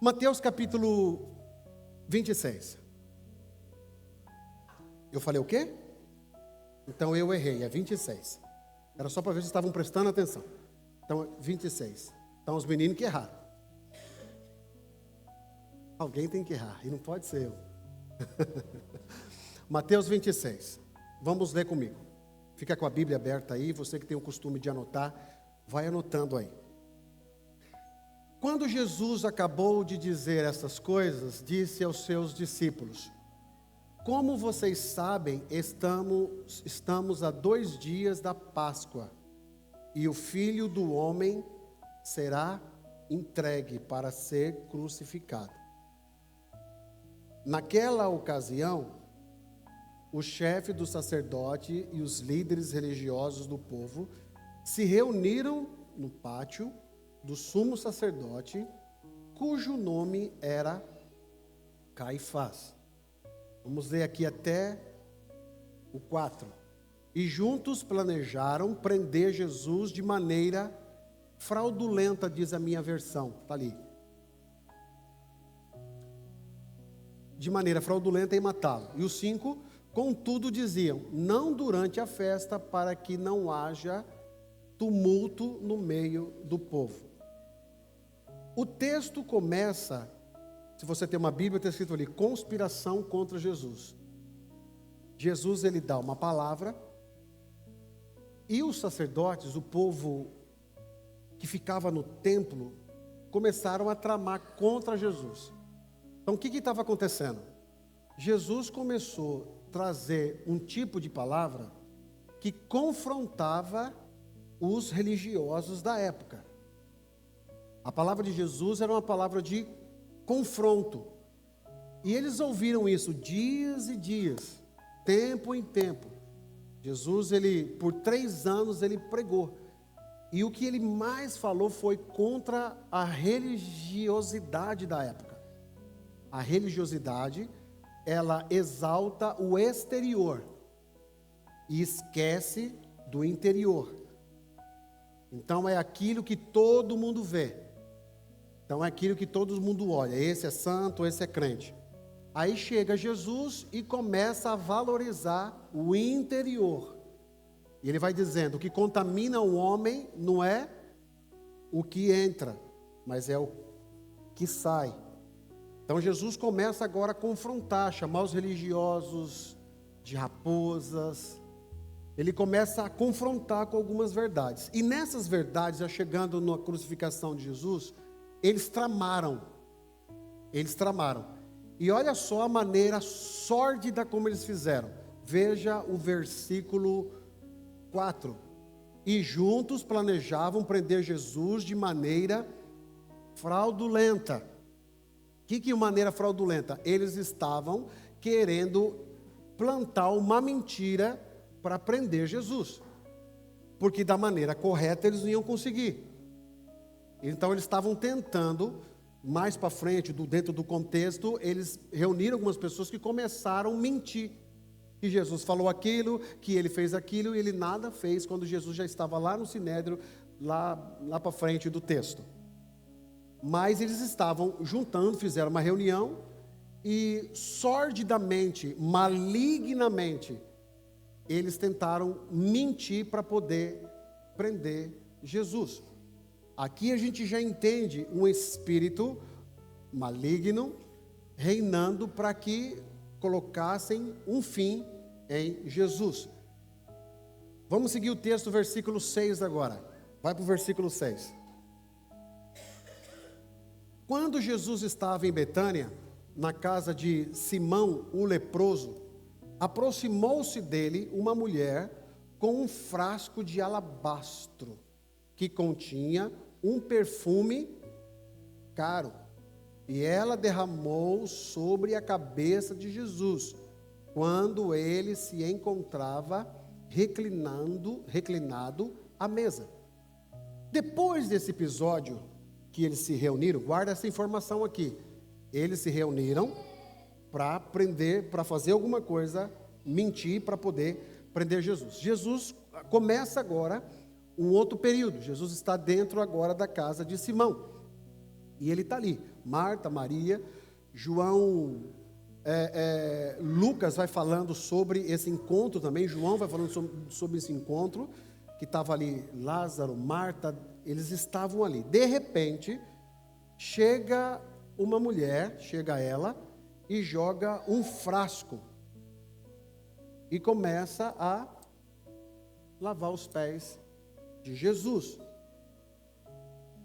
Mateus capítulo 26. Eu falei o quê? Então eu errei, é 26. Era só para ver se estavam prestando atenção. Então, 26. Então, os meninos que erraram. Alguém tem que errar, e não pode ser eu. Mateus 26. Vamos ler comigo. Fica com a Bíblia aberta aí, você que tem o costume de anotar, vai anotando aí. Quando Jesus acabou de dizer essas coisas, disse aos seus discípulos: como vocês sabem, estamos a 2 dias da Páscoa, e o Filho do Homem será entregue para ser crucificado. Naquela ocasião, o chefe do sacerdote e os líderes religiosos do povo se reuniram no pátio do sumo sacerdote, cujo nome era Caifás. Vamos ler aqui até o 4. E juntos planejaram prender Jesus de maneira fraudulenta, diz a minha versão, está ali. De maneira fraudulenta e matá-lo. E os 5, contudo, diziam: não durante a festa, para que não haja tumulto no meio do povo. O texto começa, se você tem uma Bíblia, está escrito ali, conspiração contra Jesus. Jesus, ele dá uma palavra, e os sacerdotes, o povo que ficava no templo, começaram a tramar contra Jesus. Então, o que estava acontecendo? Jesus começou a trazer um tipo de palavra que confrontava os religiosos da época. A palavra de Jesus era uma palavra de confronto. E eles ouviram isso dias e dias, tempo em tempo. Jesus, por 3 anos, ele pregou. E o que ele mais falou foi contra a religiosidade da época. A religiosidade, ela exalta o exterior e esquece do interior. Então é aquilo que todo mundo vê. Então é aquilo que todo mundo olha. Esse é santo, esse é crente. Aí chega Jesus e começa a valorizar o interior. E ele vai dizendo: o que contamina o homem não é o que entra, mas é o que sai. Então Jesus começa agora a confrontar, chamar os religiosos de raposas. Ele começa a confrontar com algumas verdades. E nessas verdades, já chegando na crucificação de Jesus, eles tramaram. E olha só a maneira sórdida como eles fizeram. Veja o versículo 4. E juntos planejavam prender Jesus de maneira fraudulenta. O que maneira fraudulenta? Eles estavam querendo plantar uma mentira para prender Jesus. Porque da maneira correta eles não iam conseguir. Então eles estavam tentando, mais para frente, dentro do contexto, eles reuniram algumas pessoas que começaram a mentir. Que Jesus falou aquilo, que ele fez aquilo, e ele nada fez quando Jesus já estava lá no Sinédrio, lá para frente do texto. Mas eles estavam juntando, fizeram uma reunião, e sordidamente, malignamente, eles tentaram mentir para poder prender Jesus. Aqui a gente já entende um espírito maligno reinando para que colocassem um fim em Jesus. Vamos seguir o texto, versículo 6 agora. Vai para o versículo 6. Quando Jesus estava em Betânia, na casa de Simão, o leproso, aproximou-se dele uma mulher com um frasco de alabastro, que continha um perfume caro, e ela derramou sobre a cabeça de Jesus, quando ele se encontrava reclinado à mesa. Depois desse episódio que eles se reuniram, guarda essa informação aqui, eles se reuniram para prender, para fazer alguma coisa, mentir para poder prender Jesus. Jesus começa agora um outro período. Jesus está dentro agora da casa de Simão. E ele está ali, Marta, Maria, João, Lucas vai falando sobre esse encontro também, João vai falando sobre esse encontro, que estava ali Lázaro, Marta, eles estavam ali. De repente, chega uma mulher, chega ela, e joga um frasco, e começa a lavar os pés de Jesus.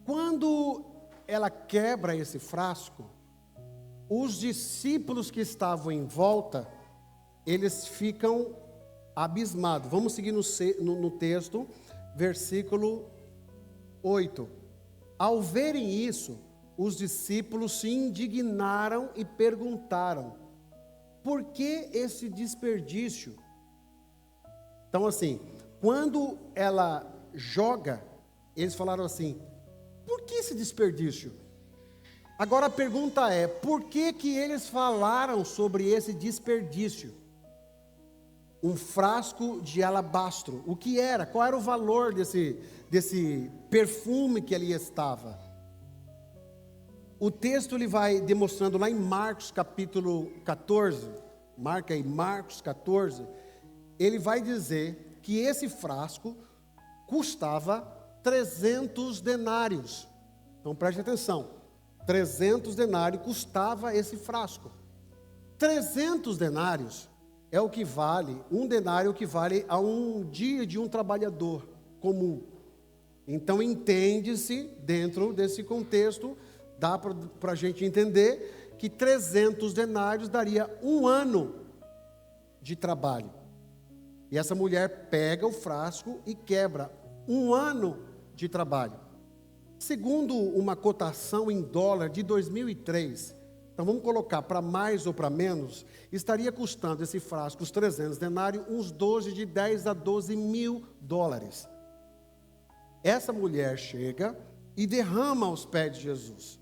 Quando ela quebra esse frasco, os discípulos que estavam em volta, eles ficam abismados. Vamos seguir no texto, versículo 8. Ao verem isso, os discípulos se indignaram e perguntaram: por que esse desperdício? Então assim, quando ela joga, eles falaram assim: por que esse desperdício? Agora a pergunta é, por que que eles falaram sobre esse desperdício? Um frasco de alabastro, o que era? Qual era o valor desse perfume que ali estava? O texto ele vai demonstrando lá em Marcos capítulo 14, marca aí Marcos 14, ele vai dizer que esse frasco custava 300 denários. Então preste atenção, 300 denários custava esse frasco. 300 denários é o que vale, um denário equivale a um dia de um trabalhador comum. Então entende-se, dentro desse contexto, dá para a gente entender que 300 denários daria um ano de trabalho. E essa mulher pega o frasco e quebra um ano de trabalho. Segundo uma cotação em dólar de 2003, então vamos colocar para mais ou para menos, estaria custando esse frasco, os 300 denários, uns 10 a 12 mil dólares. Essa mulher chega e derrama aos pés de Jesus.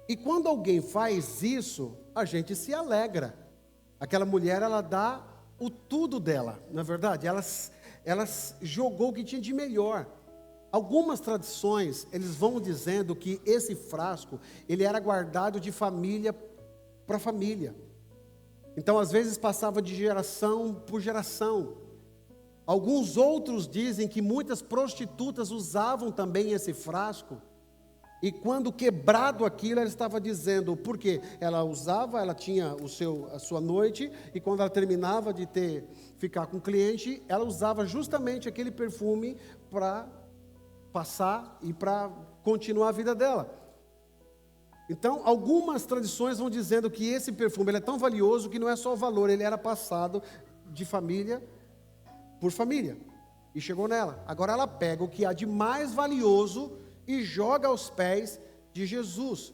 E quando alguém faz isso, a gente se alegra. Aquela mulher, ela dá o tudo dela, não é verdade? Ela jogou o que tinha de melhor. Algumas tradições, eles vão dizendo que esse frasco, ele era guardado de família para família. Então, às vezes, passava de geração por geração. Alguns outros dizem que muitas prostitutas usavam também esse frasco. E quando quebrado aquilo, ela estava dizendo, porque ela usava, ela tinha a sua noite, e quando ela terminava de ficar com o cliente, ela usava justamente aquele perfume para passar e para continuar a vida dela. Então, algumas tradições vão dizendo que esse perfume ele é tão valioso que não é só o valor, ele era passado de família por família. E chegou nela. Agora ela pega o que há de mais valioso e joga aos pés de Jesus.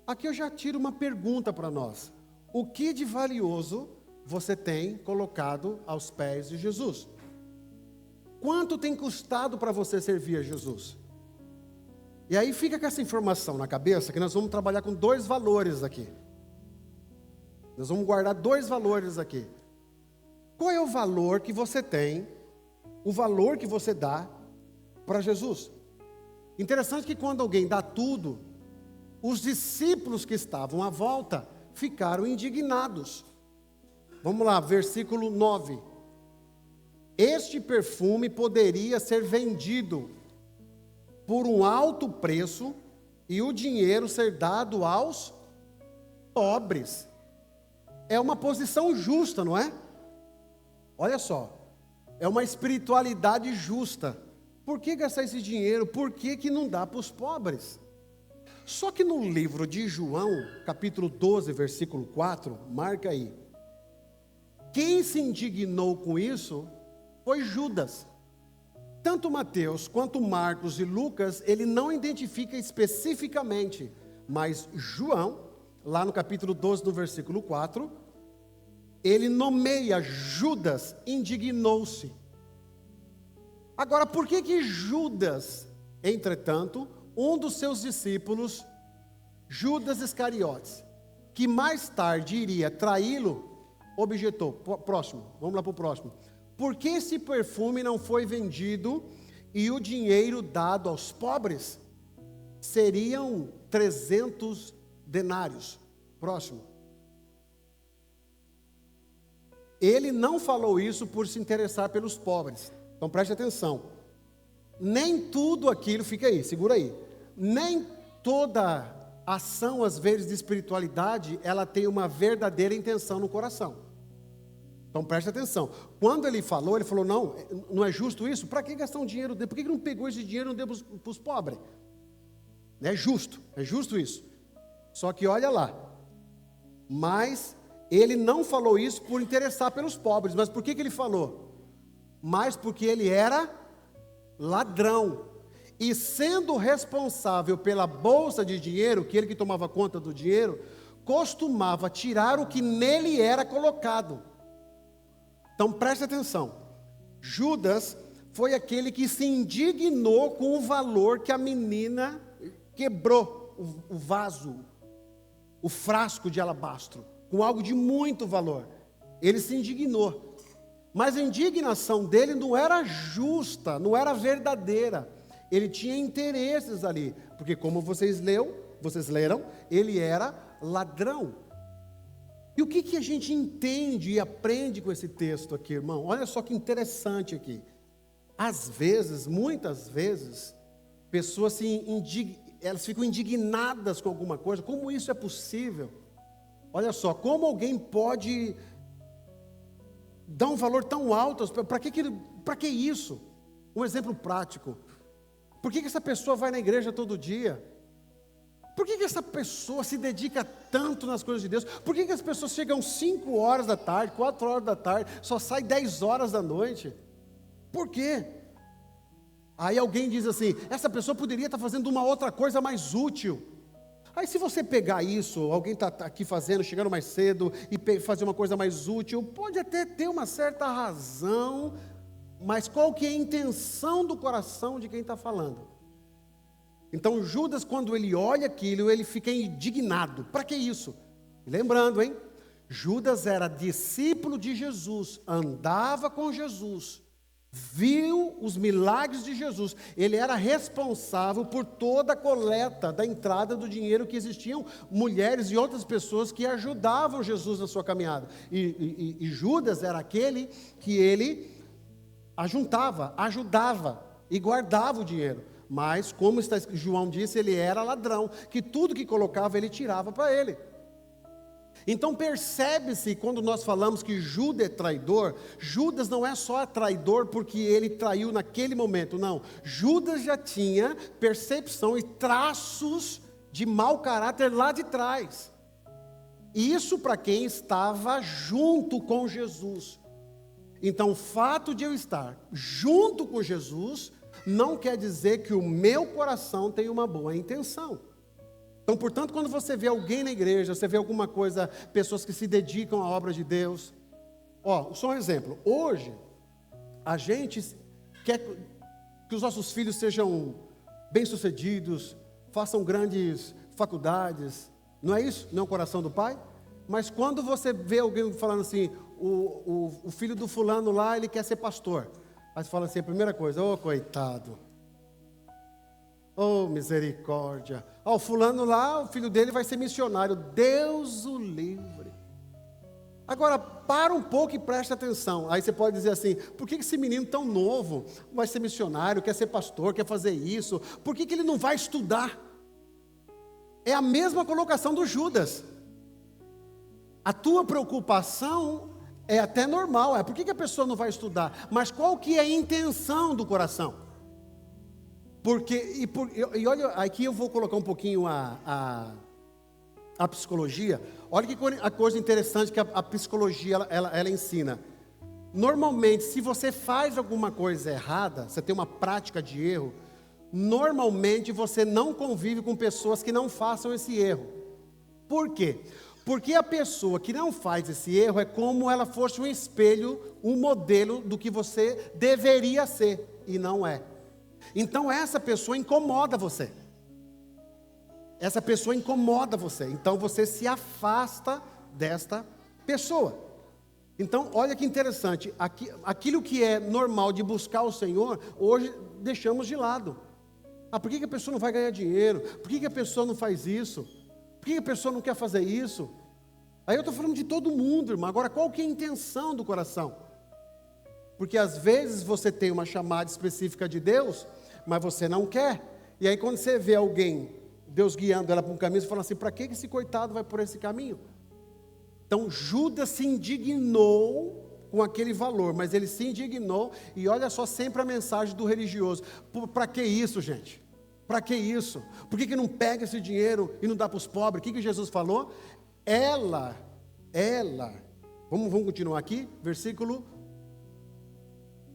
Aqui eu já tiro uma pergunta para nós. O que de valioso você tem colocado aos pés de Jesus? Quanto tem custado para você servir a Jesus? E aí fica com essa informação na cabeça, que nós vamos trabalhar com 2 valores aqui. Nós vamos guardar 2 valores aqui. Qual é o valor que você tem, o valor que você dá para Jesus? Interessante que quando alguém dá tudo, os discípulos que estavam à volta ficaram indignados. Vamos lá, versículo 9. Este perfume poderia ser vendido por um alto preço e o dinheiro ser dado aos pobres. É uma posição justa, não é? Olha só, é uma espiritualidade justa. Por que gastar esse dinheiro? Por que não dá para os pobres? Só que no livro de João, capítulo 12, versículo 4, marca aí. Quem se indignou com isso foi Judas. Tanto Mateus quanto Marcos e Lucas, ele não identifica especificamente, mas João, lá no capítulo 12, no versículo 4, ele nomeia Judas, indignou-se. Agora, por que Judas, entretanto, um dos seus discípulos, Judas Iscariotes, que mais tarde iria traí-lo, objetou? Próximo, vamos lá para o próximo. Por que esse perfume não foi vendido e o dinheiro dado aos pobres? seriam 300 denários. Próximo. Ele não falou isso por se interessar pelos pobres. Então preste atenção. Nem tudo aquilo, fica aí, segura aí. Nem toda ação, às vezes, de espiritualidade, ela tem uma verdadeira intenção no coração. Então preste atenção. Quando ele falou, não é justo isso? Para que gastar um dinheiro dele? Por que não pegou esse dinheiro e não deu para os pobres? É justo isso. Só que olha lá. Mas ele não falou isso por interessar pelos pobres. Mas por que ele falou? Mas porque ele era ladrão. E sendo responsável pela bolsa de dinheiro, que ele que tomava conta do dinheiro, costumava tirar o que nele era colocado. Então preste atenção. Judas foi aquele que se indignou com o valor que a menina quebrou o vaso, o frasco de alabastro, com algo de muito valor. Ele se indignou. Mas a indignação dele não era justa, não era verdadeira. Ele tinha interesses ali, porque como vocês leram, ele era ladrão. E o que a gente entende e aprende com esse texto aqui, irmão? Olha só que interessante aqui. Às vezes, muitas vezes, pessoas elas ficam indignadas com alguma coisa. Como isso é possível? Olha só, como alguém pode dar um valor tão alto? Para que isso? Um exemplo prático. Por que essa pessoa vai na igreja todo dia? Por que essa pessoa se dedica tanto nas coisas de Deus? Por que as pessoas chegam 5 horas da tarde, 4 horas da tarde, só sai 10 horas da noite? Por quê? Aí alguém diz assim, essa pessoa poderia estar fazendo uma outra coisa mais útil. Aí se você pegar isso, alguém está aqui chegando mais cedo e fazer uma coisa mais útil, pode até ter uma certa razão, mas qual que é a intenção do coração de quem está falando? Então Judas, quando ele olha aquilo, ele fica indignado. Para que isso? E lembrando, Judas era discípulo de Jesus, andava com Jesus, viu os milagres de Jesus. Ele era responsável por toda a coleta da entrada do dinheiro, que existiam mulheres e outras pessoas que ajudavam Jesus na sua caminhada. E Judas era aquele que ele ajudava e guardava o dinheiro. Mas, como João disse, ele era ladrão, que tudo que colocava ele tirava para ele. Então percebe-se, quando nós falamos que Judas é traidor, Judas não é só traidor porque ele traiu naquele momento, não. Judas já tinha percepção e traços de mau caráter lá de trás. Isso para quem estava junto com Jesus. Então o fato de eu estar junto com Jesus não quer dizer que o meu coração tem uma boa intenção. Então, portanto, quando você vê alguém na igreja, você vê alguma coisa, pessoas que se dedicam à obra de Deus. Só um exemplo. Hoje, a gente quer que os nossos filhos sejam bem-sucedidos, façam grandes faculdades. Não é isso? Não é o coração do pai? Mas quando você vê alguém falando assim, o filho do fulano lá, ele quer ser pastor. Aí você fala assim, a primeira coisa, coitado. Misericórdia. O fulano lá, o filho dele vai ser missionário. Deus o livre. Agora, para um pouco e preste atenção. Aí você pode dizer assim, por que esse menino tão novo vai ser missionário, quer ser pastor, quer fazer isso? Por que ele não vai estudar? É a mesma colocação do Judas. A tua preocupação é até normal, por que a pessoa não vai estudar? Mas qual que é a intenção do coração? E olha, aqui eu vou colocar um pouquinho a psicologia. Olha que a coisa interessante que a psicologia ela ensina. Normalmente, se você faz alguma coisa errada, você tem uma prática de erro, normalmente você não convive com pessoas que não façam esse erro. Por quê? Porque a pessoa que não faz esse erro é como ela fosse um espelho, um modelo do que você deveria ser, e não é. Então essa pessoa incomoda você. Essa pessoa incomoda você. Então você se afasta desta pessoa. Então olha que interessante. Aquilo que é normal de buscar o Senhor, hoje deixamos de lado. Ah, por que a pessoa não vai ganhar dinheiro? Por que a pessoa não faz isso? Por que a pessoa não quer fazer isso? Aí eu estou falando de todo mundo, irmão. Agora, qual que é a intenção do coração? Porque às vezes você tem uma chamada específica de Deus, mas você não quer. E aí quando você vê alguém, Deus guiando ela para um caminho, você fala assim, para que esse coitado vai por esse caminho? Então Judas se indignou com aquele valor, mas ele se indignou, e olha só sempre a mensagem do religioso. Para que isso, gente? Para que isso? Por que não pega esse dinheiro e não dá para os pobres? O que Jesus falou? Vamos continuar aqui, versículo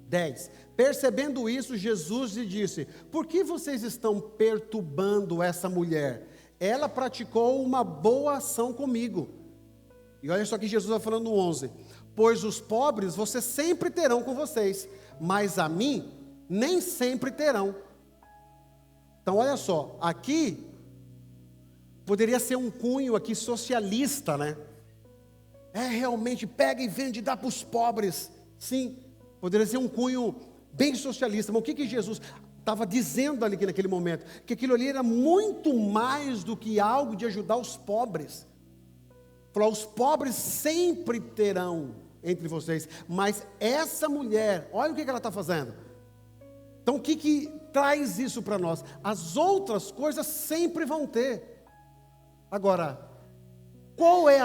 10. Percebendo isso, Jesus lhe disse, por que vocês estão perturbando essa mulher? Ela praticou uma boa ação comigo. E olha só que Jesus vai falando no 11. Pois os pobres vocês sempre terão com vocês, mas a mim nem sempre terão. Então olha só, aqui poderia ser um cunho aqui socialista, né? Realmente pega e vende e dá para os pobres. Sim, poderia ser um cunho bem socialista. Mas o que Jesus estava dizendo ali naquele momento? Que aquilo ali era muito mais do que algo de ajudar os pobres. Falou, os pobres sempre terão entre vocês, mas essa mulher, olha o que ela está fazendo. Então o que traz isso para nós? As outras coisas sempre vão ter. Agora, qual é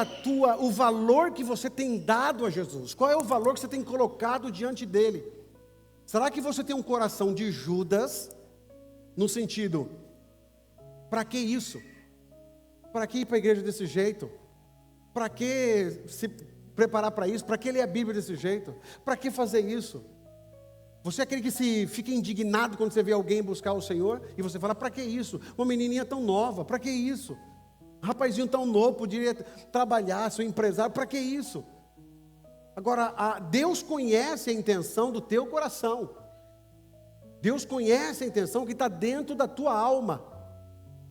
o valor que você tem dado a Jesus? Qual é o valor que você tem colocado diante dele? Será que você tem um coração de Judas, no sentido, para que isso? Para que ir para a igreja desse jeito? Para que se preparar para isso? Para que ler a Bíblia desse jeito? Para que fazer isso? Você é aquele que fica indignado quando você vê alguém buscar o Senhor e você fala, para que isso? Uma menininha tão nova, para que isso? Um rapazinho tão novo, poderia trabalhar, ser um empresário, para que isso? Agora, Deus conhece a intenção do teu coração. Deus conhece a intenção que está dentro da tua alma.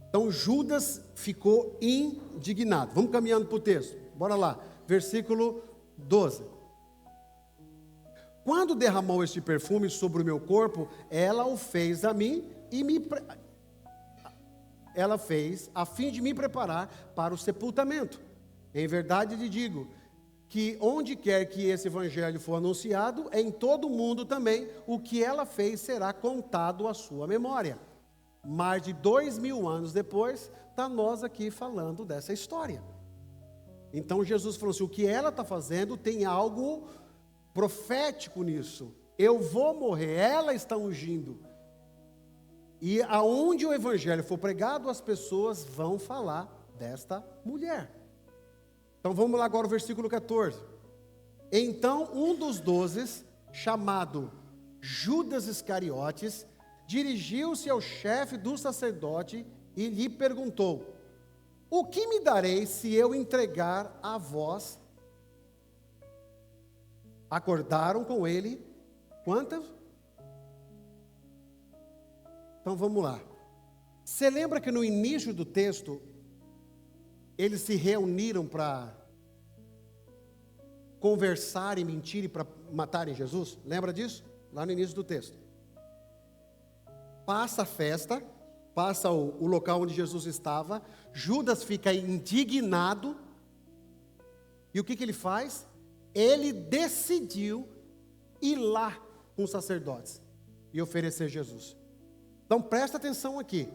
Então Judas ficou indignado. Vamos caminhando para o texto. Bora lá. Versículo 12. Quando derramou este perfume sobre o meu corpo, ela o fez a mim ela fez a fim de me preparar para o sepultamento. Em verdade lhe digo que onde quer que esse evangelho for anunciado, em todo o mundo também, o que ela fez será contado à sua memória. Mais de 2000 anos depois, está nós aqui falando dessa história. Então Jesus falou assim, o que ela está fazendo tem algo profético nisso. Eu vou morrer, ela está ungindo. E aonde o evangelho for pregado, as pessoas vão falar desta mulher. Então vamos lá agora ao versículo 14. Então um dos 12, chamado Judas Iscariotes, dirigiu-se ao chefe do sacerdote e lhe perguntou, o que me darei se eu entregar a vós? Acordaram com ele, quantas? Então vamos lá. Você lembra que no início do texto, eles se reuniram para conversar e mentir e para matarem Jesus? Lembra disso? Lá no início do texto. Passa a festa, passa o local onde Jesus estava, Judas fica indignado, e o que ele faz? Ele decidiu ir lá com os sacerdotes e oferecer Jesus. Então presta atenção aqui,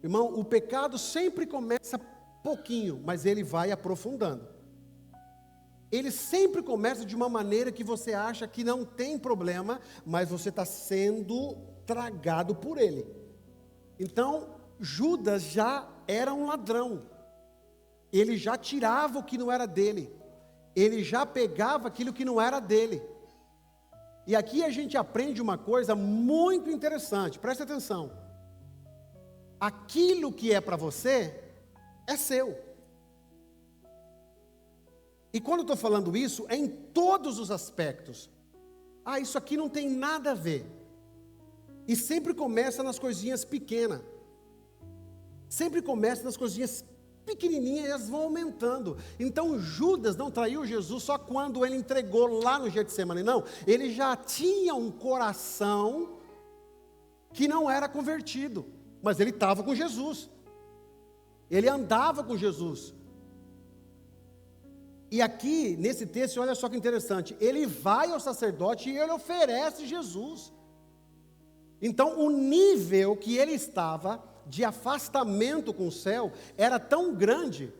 irmão, o pecado sempre começa pouquinho, mas ele vai aprofundando. Ele sempre começa de uma maneira que você acha que não tem problema, mas você está sendo tragado por ele. Então Judas já era um ladrão, ele já tirava o que não era dele, ele já pegava aquilo que não era dele. E aqui a gente aprende uma coisa muito interessante, presta atenção. Aquilo que é para você, é seu. E quando eu estou falando isso, é em todos os aspectos. Isso aqui não tem nada a ver. E sempre começa nas coisinhas pequenas. Sempre começa nas coisinhas pequenininhas e elas vão aumentando. Então Judas não traiu Jesus só quando ele entregou lá no Getsemane, não. Ele já tinha um coração que não era convertido, mas ele estava com Jesus. Ele andava com Jesus. E aqui, nesse texto, olha só que interessante. Ele vai ao sacerdote e ele oferece Jesus. Então, o nível que ele estava de afastamento com o céu era tão grande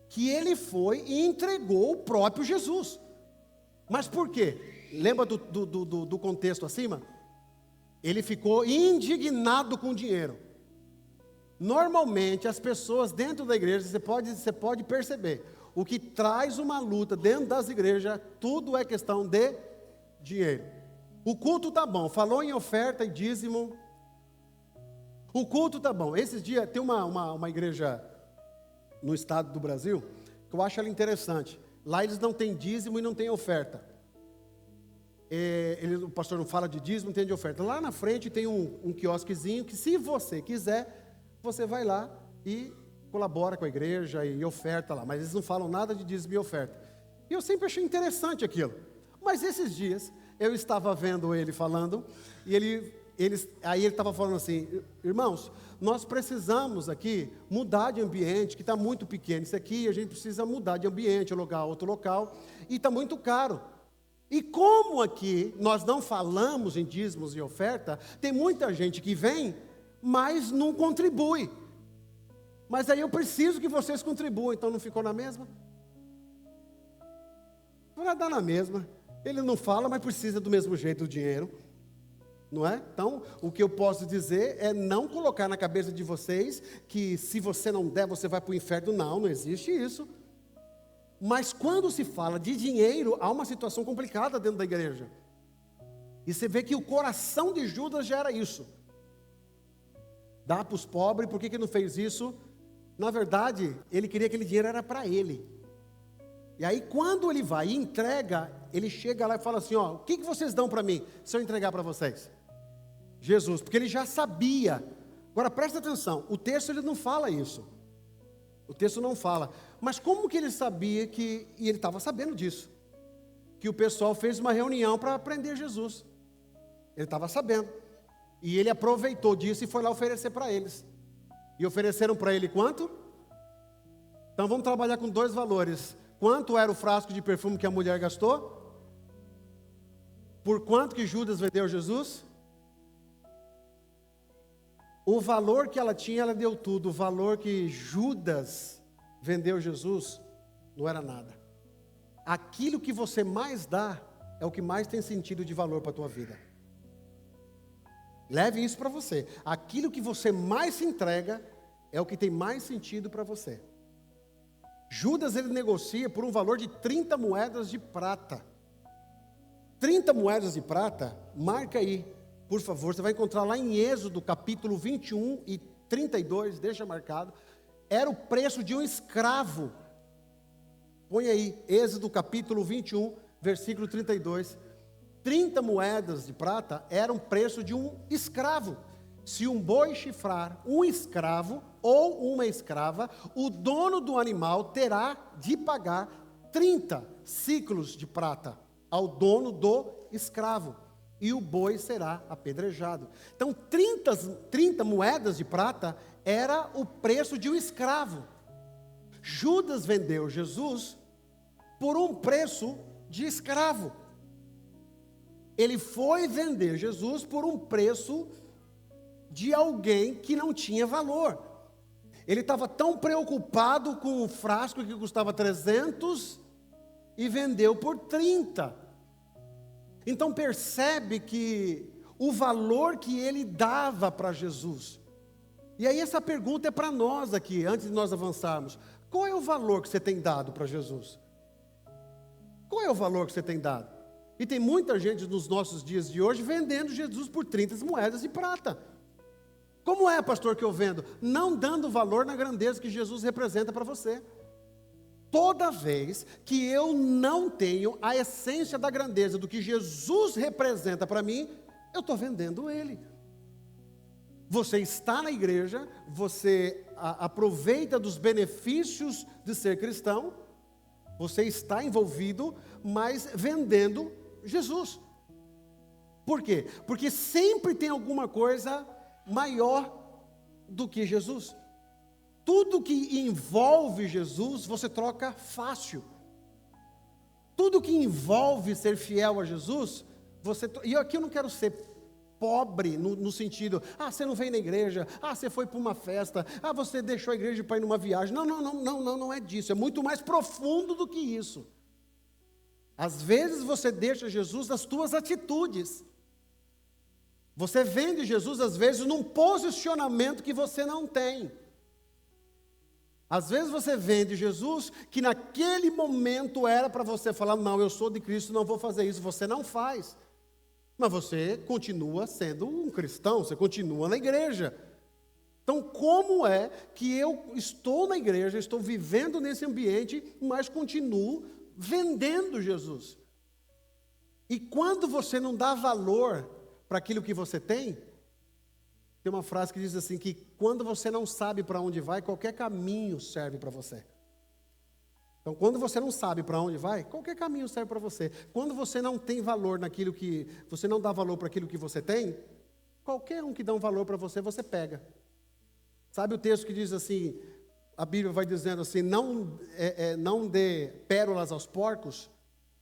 que ele foi e entregou o próprio Jesus. Mas por quê? Lembra do contexto acima? Ele ficou indignado com o dinheiro. Normalmente, as pessoas dentro da igreja, você pode perceber, o que traz uma luta dentro das igrejas, tudo é questão de dinheiro. O culto está bom, falou em oferta e dízimo, o culto está bom. Esses dias, tem uma igreja no estado do Brasil, que eu acho ela interessante. Lá eles não têm dízimo e não têm oferta. O pastor não fala de dízimo, não tem de oferta. Lá na frente tem um quiosquezinho que, se você quiser, você vai lá e colabora com a igreja e oferta lá. Mas eles não falam nada de dízimo e oferta. E eu sempre achei interessante aquilo. Mas esses dias, eu estava vendo ele falando, e aí ele estava falando assim: irmãos, nós precisamos aqui mudar de ambiente, que está muito pequeno. Isso aqui, a gente precisa mudar de ambiente, alugar outro local, e está muito caro. E como aqui nós não falamos em dízimos e oferta, tem muita gente que vem, mas não contribui. Mas aí eu preciso que vocês contribuam, então não ficou na mesma? Vai dar na mesma. Ele não fala, mas precisa do mesmo jeito do dinheiro. Não é? Então, o que eu posso dizer é não colocar na cabeça de vocês que se você não der, você vai para o inferno. Não, não existe isso. Mas quando se fala de dinheiro, há uma situação complicada dentro da igreja. E você vê que o coração de Judas já era isso. Dá para os pobres, por que não fez isso? Na verdade, ele queria que aquele dinheiro era para ele. E aí quando ele vai e entrega, ele chega lá e fala assim: ó, o que vocês dão para mim, se eu entregar para vocês? Jesus, porque ele já sabia. Agora presta atenção, o texto ele não fala isso. O texto não fala. Mas como que ele sabia que, e ele estava sabendo disso, que o pessoal fez uma reunião para prender Jesus. Ele estava sabendo. E ele aproveitou disso e foi lá oferecer para eles. E ofereceram para ele quanto? Então vamos trabalhar com dois valores. Quanto era o frasco de perfume que a mulher gastou? Por quanto que Judas vendeu Jesus? O valor que ela tinha, ela deu tudo. O valor que Judas vendeu Jesus, não era nada. Aquilo que você mais dá, é o que mais tem sentido de valor para a tua vida. Leve isso para você. Aquilo que você mais se entrega, é o que tem mais sentido para você. Judas, ele negocia por um valor de 30 moedas de prata. 30 moedas de prata, marca aí, por favor, você vai encontrar lá em Êxodo, capítulo 21 e 32, deixa marcado. Era o preço de um escravo. Põe aí, Êxodo, capítulo 21, versículo 32. 30 moedas de prata era o preço de um escravo. Se um boi chifrar um escravo ou uma escrava, o dono do animal terá de pagar 30 ciclos de prata ao dono do escravo, e o boi será apedrejado. Então 30 moedas de prata era o preço de um escravo. Judas vendeu Jesus por um preço de escravo. Ele foi vender Jesus por um preço de alguém que não tinha valor. Ele estava tão preocupado com o frasco que custava 300 e vendeu por 30. Então percebe que o valor que ele dava para Jesus. E aí essa pergunta é para nós aqui, antes de nós avançarmos. Qual é o valor que você tem dado para Jesus? Qual é o valor que você tem dado? E tem muita gente nos nossos dias de hoje vendendo Jesus por 30 moedas de prata. Como é, pastor, que eu vendo? Não dando valor na grandeza que Jesus representa para você. Toda vez que eu não tenho a essência da grandeza do que Jesus representa para mim, eu estou vendendo Ele. Você está na igreja, você aproveita dos benefícios de ser cristão, você está envolvido, mas vendendo Jesus. Por quê? Porque sempre tem alguma coisa maior do que Jesus. Tudo que envolve Jesus, você troca fácil. Tudo que envolve ser fiel a Jesus, e aqui eu não quero ser pobre no sentido, você não veio na igreja, você foi para uma festa, você deixou a igreja para ir numa viagem. Não é disso, é muito mais profundo do que isso. Às vezes você deixa Jesus nas tuas atitudes. Você vende Jesus, às vezes, num posicionamento que você não tem. Às vezes você vende Jesus, que naquele momento era para você falar, não, eu sou de Cristo, não vou fazer isso. Você não faz. Mas você continua sendo um cristão, você continua na igreja. Então, como é que eu estou na igreja, estou vivendo nesse ambiente, mas continuo vendendo Jesus? E quando você não dá valor para aquilo que você tem uma frase que diz assim, que quando você não sabe para onde vai, qualquer caminho serve para você. Então, quando você não sabe para onde vai, qualquer caminho serve para você. Quando você não tem valor naquilo que, você não dá valor para aquilo que você tem, qualquer um que dá um valor para você, você pega. Sabe o texto que diz assim, a Bíblia vai dizendo assim, não dê pérolas aos porcos?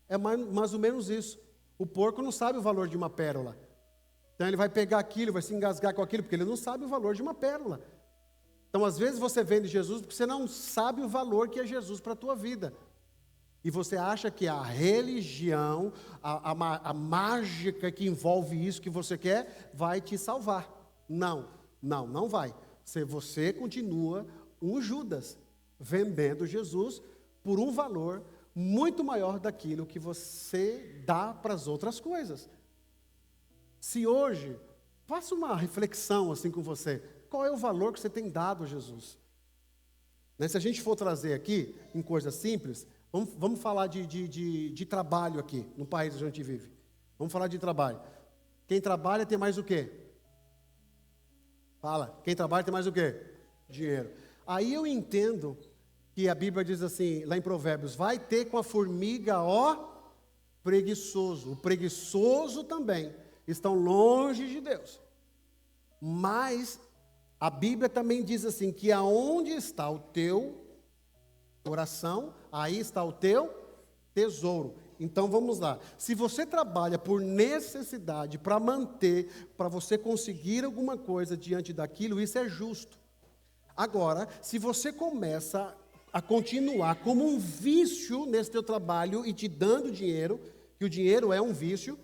É mais ou menos isso. O porco não sabe o valor de uma pérola. Então ele vai pegar aquilo, vai se engasgar com aquilo, porque ele não sabe o valor de uma pérola. Então às vezes você vende Jesus porque você não sabe o valor que é Jesus para a tua vida. E você acha que a religião, a mágica que envolve isso que você quer, vai te salvar. Não vai. Você continua um Judas, vendendo Jesus por um valor muito maior daquilo que você dá para as outras coisas. Se hoje, faça uma reflexão assim com você, qual é o valor que você tem dado a Jesus? Se a gente for trazer aqui, em coisas simples, vamos falar de trabalho aqui, no país onde a gente vive. Vamos falar de trabalho. Quem trabalha tem mais o quê? Fala, quem trabalha tem mais o quê? Dinheiro. Aí eu entendo que a Bíblia diz assim, lá em Provérbios, vai ter com a formiga, preguiçoso. O preguiçoso também estão longe de Deus. Mas a Bíblia também diz assim, que aonde está o teu coração, aí está o teu tesouro. Então vamos lá, se você trabalha por necessidade, para manter, para você conseguir alguma coisa diante daquilo, isso é justo. Agora, se você começa a continuar como um vício nesse teu trabalho e te dando dinheiro, que o dinheiro é um vício,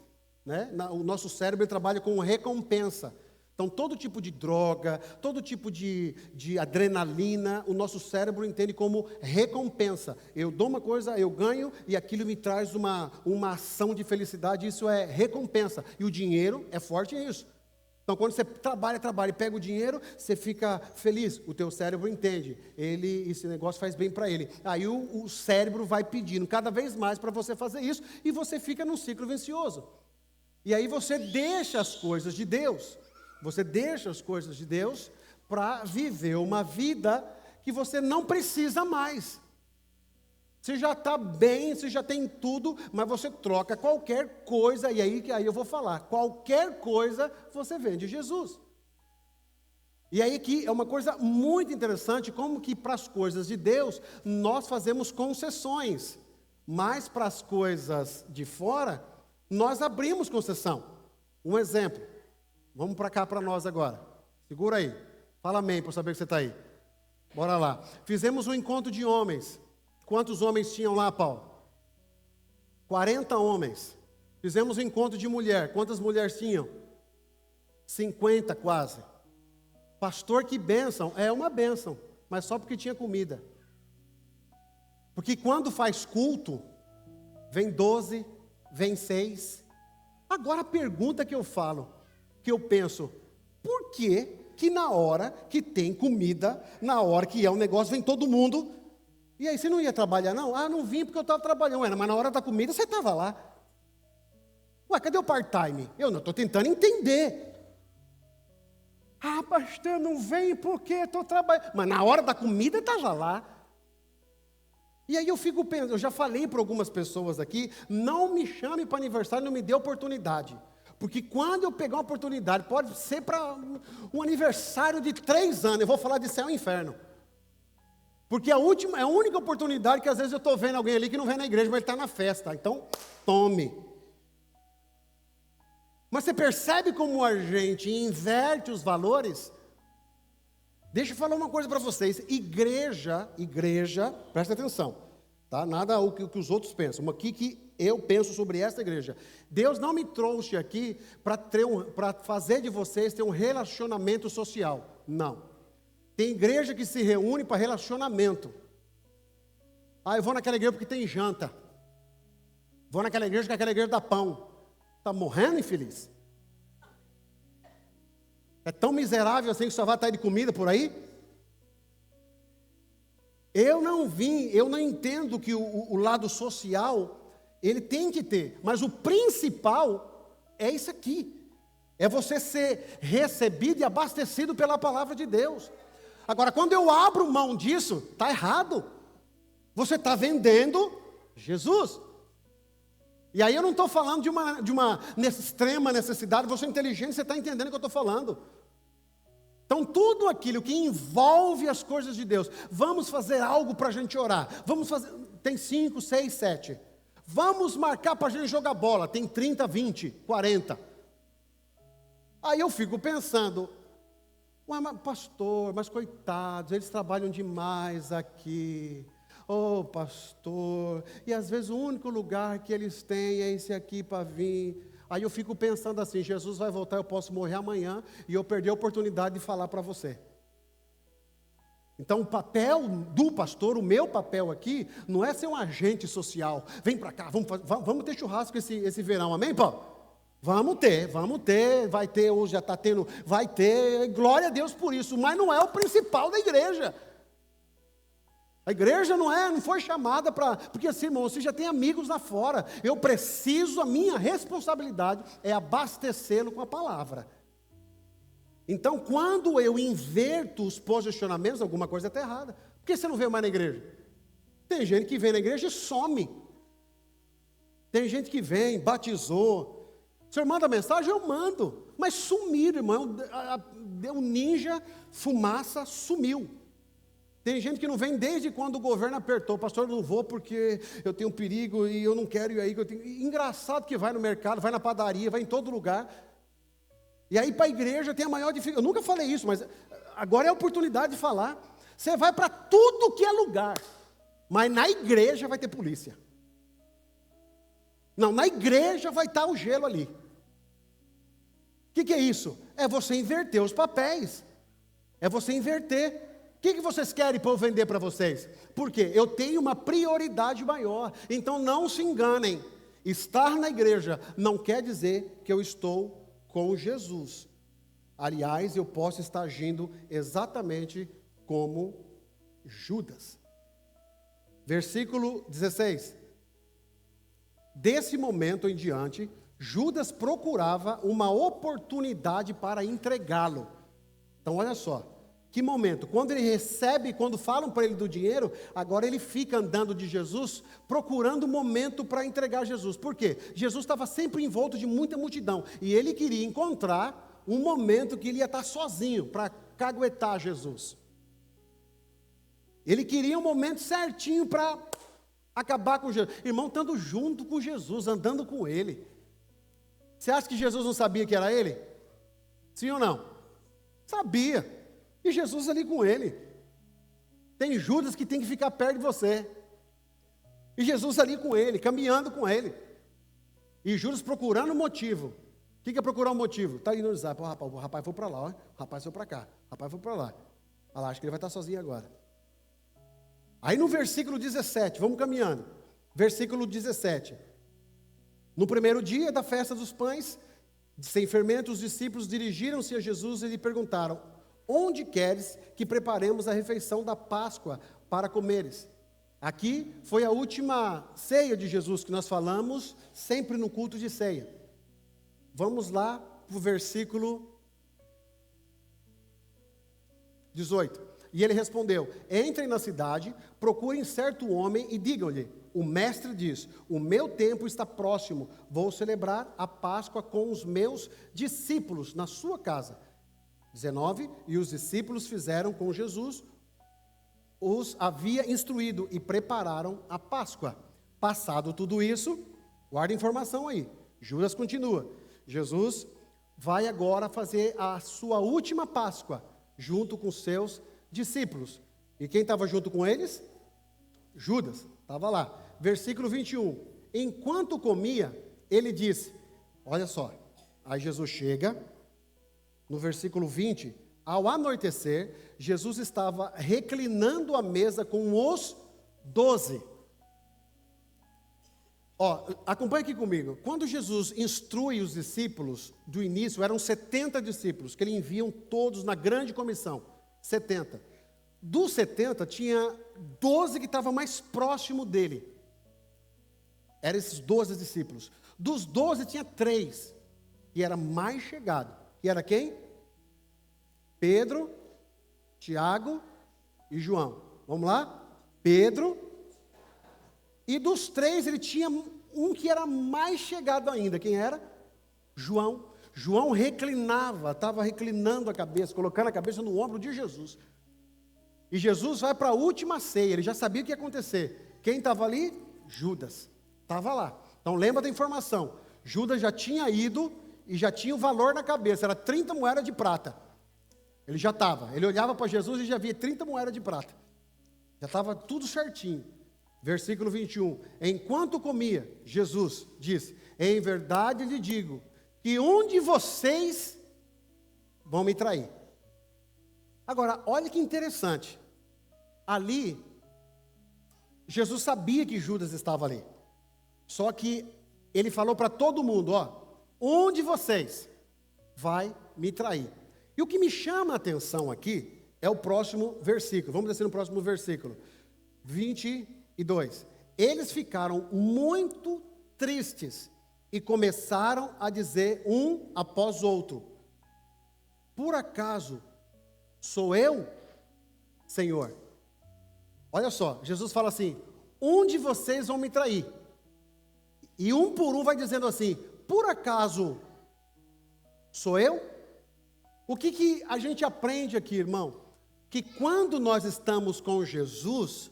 o nosso cérebro trabalha com recompensa. Então, todo tipo de droga, todo tipo de adrenalina, o nosso cérebro entende como recompensa. Eu dou uma coisa, eu ganho, e aquilo me traz uma ação de felicidade, isso é recompensa. E o dinheiro é forte nisso. Então, quando você trabalha e pega o dinheiro, você fica feliz. O teu cérebro entende. Esse negócio faz bem para ele. Aí o cérebro vai pedindo cada vez mais para você fazer isso, e você fica num ciclo vicioso. E aí você deixa as coisas de Deus. Você deixa as coisas de Deus para viver uma vida que você não precisa mais. Você já está bem, você já tem tudo, mas você troca qualquer coisa, e aí eu vou falar, qualquer coisa você vende Jesus. E aí que é uma coisa muito interessante, como que para as coisas de Deus, nós fazemos concessões, mas para as coisas de fora, nós abrimos concessão. Um exemplo, vamos para cá para nós agora, segura aí, fala amém para eu saber que você está aí. Bora lá, fizemos um encontro de homens. Quantos homens tinham lá, Paulo? 40 homens. Fizemos um encontro de mulher. Quantas mulheres tinham? 50 quase. Pastor, que bênção. É uma bênção, mas só porque tinha comida. Porque quando faz culto, vem 12, vem 6. Agora a pergunta que eu falo, que eu penso, por que na hora que tem comida, na hora que é um negócio, vem todo mundo? E aí, você não ia trabalhar, não? Não vim porque eu estava trabalhando. Mas na hora da comida, você estava lá. Cadê o part-time? Eu não estou tentando entender. Pastor, não vem porque estou trabalhando. Mas na hora da comida, estava lá. E aí eu fico pensando, eu já falei para algumas pessoas aqui, não me chame para aniversário, não me dê oportunidade. Porque quando eu pegar uma oportunidade, pode ser para um aniversário de 3 anos, eu vou falar de céu e inferno. Porque é a única oportunidade que às vezes eu estou vendo alguém ali que não vem na igreja, mas ele está na festa. Então, tome. Mas você percebe como a gente inverte os valores? Deixa eu falar uma coisa para vocês. Igreja, presta atenção, tá? Nada o que os outros pensam. Mas o que eu penso sobre esta igreja? Deus não me trouxe aqui para fazer de vocês ter um relacionamento social. Não. Tem igreja que se reúne para relacionamento. Eu vou naquela igreja porque tem janta. Vou naquela igreja que aquela igreja dá pão. Está morrendo, infeliz? É tão miserável assim que só vai estar de comida por aí? Eu não entendo que o lado social, ele tem que ter. Mas o principal é isso aqui. É você ser recebido e abastecido pela palavra de Deus. Agora, quando eu abro mão disso, está errado. Você está vendendo Jesus. E aí eu não estou falando de uma extrema necessidade, você é inteligente, você está entendendo o que eu estou falando. Então tudo aquilo que envolve as coisas de Deus, vamos fazer algo para a gente orar, vamos fazer, tem 5, 6, 7. Vamos marcar para a gente jogar bola, tem 30, 20, 40. Aí eu fico pensando, mas pastor, mas coitados, eles trabalham demais aqui. Pastor, e às vezes o único lugar que eles têm é esse aqui para vir. Aí eu fico pensando assim, Jesus vai voltar, eu posso morrer amanhã e eu perder a oportunidade de falar para você. Então o papel do pastor, o meu papel aqui, não é ser um agente social. Vem para cá, vamos ter churrasco esse verão, amém, Paulo? Vamos ter, vai ter, hoje já está tendo, vai ter, glória a Deus por isso, mas não é o principal da igreja. A igreja não foi chamada para... Porque assim, irmão, você já tem amigos lá fora. Eu preciso, a minha responsabilidade é abastecê-lo com a palavra. Então, quando eu inverto os posicionamentos, alguma coisa está errada. Por que você não vê mais na igreja? Tem gente que vem na igreja e some. Tem gente que vem, batizou. O senhor manda mensagem? Eu mando. Mas sumiram, irmão. Deu ninja, fumaça, sumiu. Tem gente que não vem desde quando o governo apertou. Pastor, eu não vou porque eu tenho um perigo e eu não quero ir aí. Engraçado que vai no mercado, vai na padaria, vai em todo lugar. E aí para a igreja tem a maior dificuldade. Eu nunca falei isso, mas agora é a oportunidade de falar. Você vai para tudo que é lugar, mas na igreja vai ter polícia. Não, na igreja vai estar o gelo ali. O que é isso? É você inverter os papéis. É você inverter. O que vocês querem para eu vender para vocês? Porque eu tenho uma prioridade maior. Então não se enganem. Estar na igreja não quer dizer que eu estou com Jesus. Aliás, eu posso estar agindo exatamente como Judas. Versículo 16. Desse momento em diante, Judas procurava uma oportunidade para entregá-lo. Então olha só. Que momento? Quando ele recebe, quando falam para ele do dinheiro, agora ele fica andando de Jesus, procurando um momento para entregar Jesus. Por quê? Jesus estava sempre envolto de muita multidão, e ele queria encontrar um momento que ele ia estar sozinho, para caguetar Jesus. Ele queria um momento certinho para acabar com Jesus. Irmão, estando junto com Jesus, andando com ele. Você acha que Jesus não sabia que era ele? Sim ou não? Sabia. E Jesus ali com ele. Tem Judas que tem que ficar perto de você. E Jesus ali com ele, caminhando com ele. E Judas procurando um motivo. O que é procurar um motivo? Está indo no zap. O rapaz foi para lá, ó. O rapaz foi para cá. O rapaz foi para lá. Olha lá, acho que ele vai estar sozinho agora. Aí no versículo 17, vamos caminhando. Versículo 17. No primeiro dia da festa dos pães, sem fermento, os discípulos dirigiram-se a Jesus e lhe perguntaram: onde queres que preparemos a refeição da Páscoa para comeres? Aqui foi a última ceia de Jesus que nós falamos sempre no culto de ceia. Vamos lá para o versículo 18. E ele respondeu: entrem na cidade, procurem certo homem e digam-lhe: o mestre diz, o meu tempo está próximo, vou celebrar a Páscoa com os meus discípulos na sua casa. 19, e os discípulos fizeram com Jesus, os havia instruído e prepararam a Páscoa. Passado tudo isso, guarda a informação aí, Judas continua. Jesus vai agora fazer a sua última Páscoa, junto com seus discípulos. E quem estava junto com eles? Judas, estava lá. Versículo 21. Enquanto comia, ele disse, olha só, aí Jesus chega, no versículo 20, ao anoitecer, Jesus estava reclinando a mesa com os 12. Acompanhe aqui comigo. Quando Jesus instrui os discípulos do início, eram 70 discípulos, que ele enviam todos na grande comissão, 70. Dos 70, tinha 12 que estavam mais próximo dele. Eram esses 12 discípulos. Dos 12, tinha 3, que era mais chegado. Que era quem? Pedro, Tiago e João. Vamos lá? Pedro. E dos 3, ele tinha um que era mais chegado ainda. Quem era? João. João reclinava, estava reclinando a cabeça, colocando a cabeça no ombro de Jesus. E Jesus vai para a última ceia, ele já sabia o que ia acontecer. Quem estava ali? Judas. Estava lá. Então lembra da informação. Judas já tinha ido e já tinha o valor na cabeça, era 30 moedas de prata. Ele já estava. Ele olhava para Jesus e já via 30 moedas de prata. Já estava tudo certinho. Versículo 21. Enquanto comia, Jesus disse: em verdade lhe digo, que um de vocês vão me trair. Agora, olha que interessante. Ali, Jesus sabia que Judas estava ali. Só que ele falou para todo mundo, um de vocês vai me trair. E o que me chama a atenção aqui é o próximo versículo. Vamos descer no próximo versículo. 22. Eles ficaram muito tristes e começaram a dizer um após outro: por acaso sou eu, Senhor? Olha só, Jesus fala assim: um de vocês vão me trair. E um por um vai dizendo assim: por acaso sou eu? O que a gente aprende aqui, irmão? Que quando nós estamos com Jesus,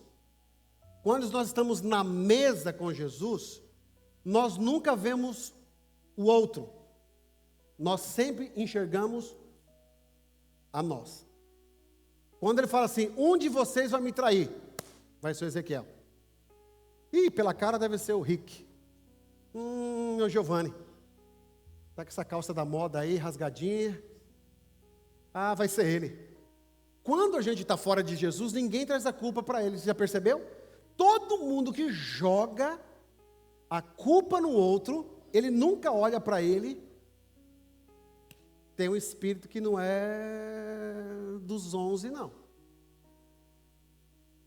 quando nós estamos na mesa com Jesus, nós nunca vemos o outro. Nós sempre enxergamos a nós. Quando ele fala assim: um de vocês vai me trair, vai ser o Ezequiel. E pela cara deve ser o Rick. Meu Giovanni. Tá com essa calça da moda aí, rasgadinha. Vai ser ele. Quando a gente está fora de Jesus, ninguém traz a culpa para ele. Você já percebeu? Todo mundo que joga a culpa no outro, ele nunca olha para ele. Tem um espírito que não é dos 11, não.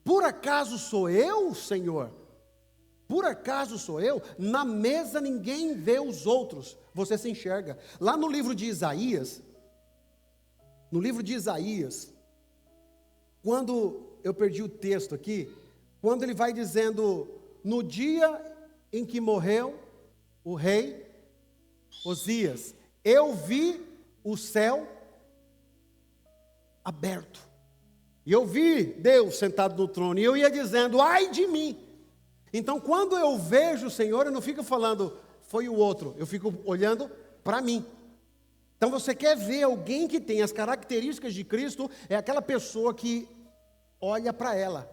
Por acaso sou eu, Senhor? Por acaso sou eu? Na mesa ninguém vê os outros, você se enxerga. Lá no livro de Isaías, quando eu perdi o texto aqui, quando ele vai dizendo, no dia em que morreu o rei Osias, eu vi o céu aberto, e eu vi Deus sentado no trono, e eu ia dizendo: ai de mim. Então quando eu vejo o Senhor, eu não fico falando, foi o outro, eu fico olhando para mim. Então você quer ver alguém que tem as características de Cristo, é aquela pessoa que olha para ela.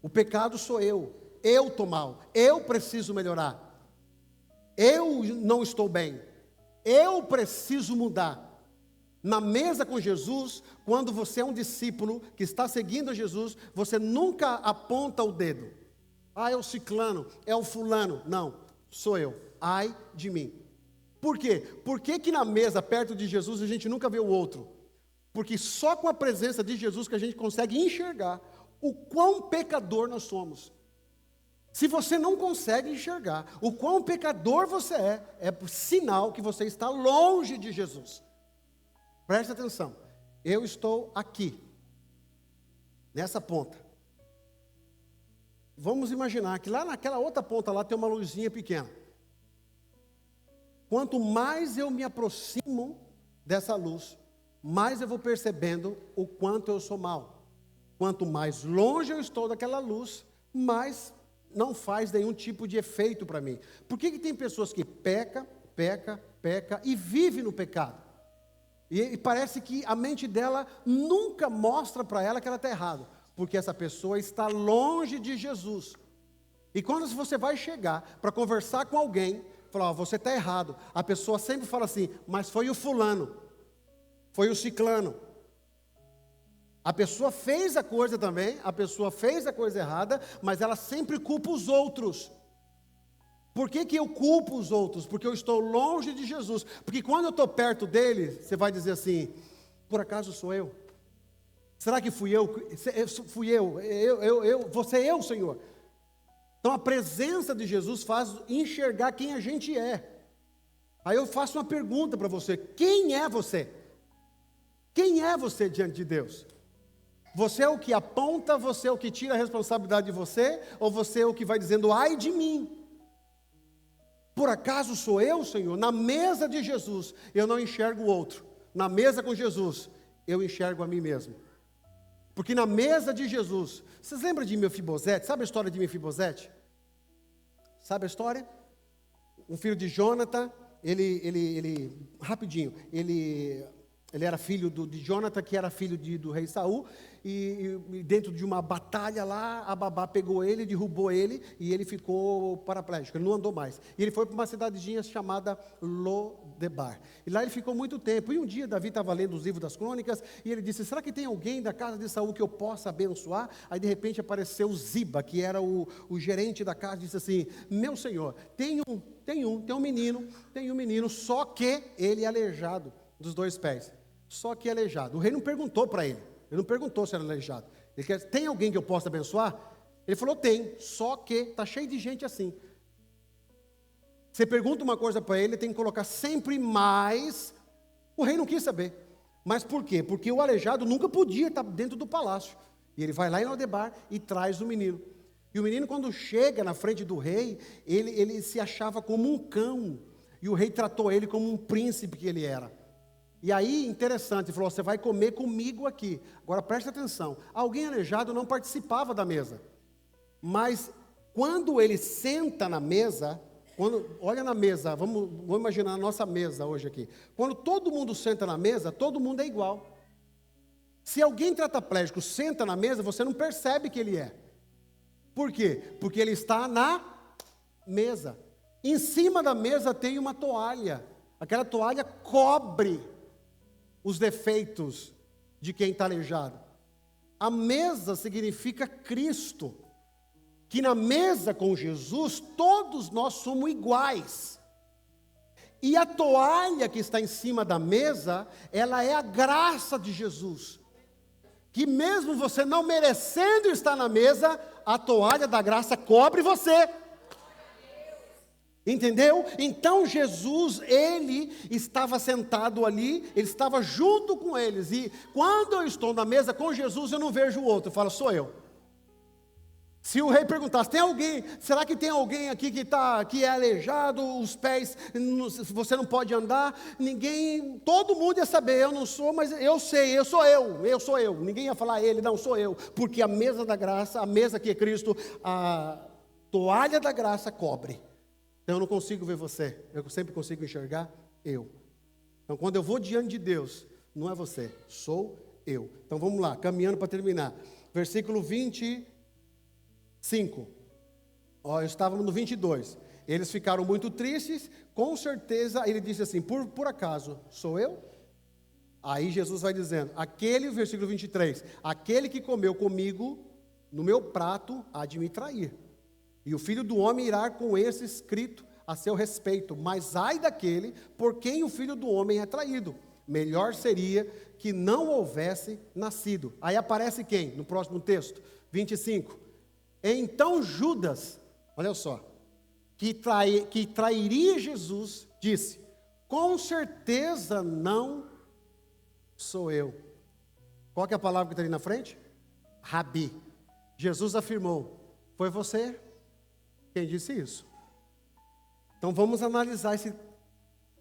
O pecado sou eu estou mal, eu preciso melhorar, eu não estou bem, eu preciso mudar. Na mesa com Jesus, quando você é um discípulo que está seguindo a Jesus, você nunca aponta o dedo. É o ciclano, é o fulano. Não, sou eu, ai de mim. Por quê? Por que na mesa, perto de Jesus, a gente nunca vê o outro? Porque só com a presença de Jesus que a gente consegue enxergar o quão pecador nós somos. Se você não consegue enxergar o quão pecador você é sinal que você está longe de Jesus. Preste atenção, eu estou aqui. nessa ponta. Vamos imaginar que lá naquela outra ponta lá tem uma luzinha pequena. Quanto mais eu me aproximo dessa luz, mais eu vou percebendo o quanto eu sou mau. Quanto mais longe eu estou daquela luz, mais não faz nenhum tipo de efeito para mim. Por que tem pessoas que peca e vive no pecado? E parece que a mente dela nunca mostra para ela que ela está errada, porque essa pessoa está longe de Jesus. E quando você vai chegar para conversar com alguém, falar, você está errado, a pessoa sempre fala assim, mas foi o fulano, foi o ciclano. A pessoa fez a coisa também, a pessoa fez a coisa errada, mas ela sempre culpa os outros. Por que eu culpo os outros? Porque eu estou longe de Jesus. Porque quando eu estou perto dele, você vai dizer assim, por acaso sou eu? Será que fui eu? Fui eu, você eu, Senhor. Então a presença de Jesus faz enxergar quem a gente é. Aí eu faço uma pergunta para você, quem é você? Quem é você diante de Deus? Você é o que aponta, você é o que tira a responsabilidade de você, ou você é o que vai dizendo, ai de mim? Por acaso sou eu, Senhor? Na mesa de Jesus, eu não enxergo o outro. Na mesa com Jesus, eu enxergo a mim mesmo. Porque na mesa de Jesus, vocês lembram de Mefibosete? Sabe a história de Mefibosete? Sabe a história? Um filho de Jonathan, rapidinho, ele era filho de Jonathan, que era filho do rei Saul, e dentro de uma batalha lá, a babá pegou ele, derrubou ele, e ele ficou paraplégico, ele não andou mais. E ele foi para uma cidadezinha chamada Lodebar. E lá ele ficou muito tempo. E um dia Davi estava lendo os livros das crônicas, e ele disse, será que tem alguém da casa de Saul que eu possa abençoar? Aí de repente apareceu Ziba, que era o gerente da casa, e disse assim, meu senhor, tem um menino, só que ele é aleijado dos 2 pés. Só que é aleijado. O rei não perguntou para ele. Ele não perguntou se era aleijado. Ele quer, tem alguém que eu possa abençoar? Ele falou, tem. Só que está cheio de gente assim. Você pergunta uma coisa para ele, tem que colocar sempre mais. O rei não quis saber. Mas por quê? Porque o aleijado nunca podia estar dentro do palácio. E ele vai lá em Lodebar e traz o menino. E o menino, quando chega na frente do rei, ele se achava como um cão. E o rei tratou ele como um príncipe que ele era. E aí, interessante, ele falou, você vai comer comigo aqui. Agora, preste atenção, alguém aleijado não participava da mesa. Mas, quando ele senta na mesa, olha na mesa, vamos imaginar a nossa mesa hoje aqui. Quando todo mundo senta na mesa, todo mundo é igual. Se alguém tetraplégico senta na mesa, você não percebe que ele é. Por quê? Porque ele está na mesa. Em cima da mesa tem uma toalha. Aquela toalha cobre os defeitos de quem está aleijado. A mesa significa Cristo, que na mesa com Jesus todos nós somos iguais. E a toalha que está em cima da mesa, ela é a graça de Jesus, que mesmo você não merecendo estar na mesa, a toalha da graça cobre você. Entendeu? Então Jesus, ele estava sentado ali, ele estava junto com eles. E quando eu estou na mesa com Jesus, eu não vejo o outro, eu falo, sou eu. Se o rei perguntasse, tem alguém, será que tem alguém aqui que é aleijado, os pés, você não pode andar? Ninguém, todo mundo ia saber, eu não sou, mas eu sei, eu sou eu. Ninguém ia falar ele, não, sou eu. Porque a mesa da graça, a mesa que é Cristo, a toalha da graça cobre. Então eu não consigo ver você, eu sempre consigo enxergar eu. Então quando eu vou diante de Deus, não é você, sou eu. Então vamos lá, caminhando para terminar. Versículo 25. Estávamos no 22. Eles ficaram muito tristes, com certeza ele disse assim, por acaso sou eu? Aí Jesus vai dizendo, versículo 23, aquele que comeu comigo no meu prato há de me trair. E o Filho do Homem irá com esse escrito a seu respeito. Mas ai daquele por quem o Filho do Homem é traído. Melhor seria que não houvesse nascido. Aí aparece quem? No próximo texto, 25. Então Judas, olha só, que trairia Jesus, disse, com certeza não sou eu. Qual que é a palavra que está ali na frente? Rabi. Jesus afirmou: foi você quem disse isso. Então vamos analisar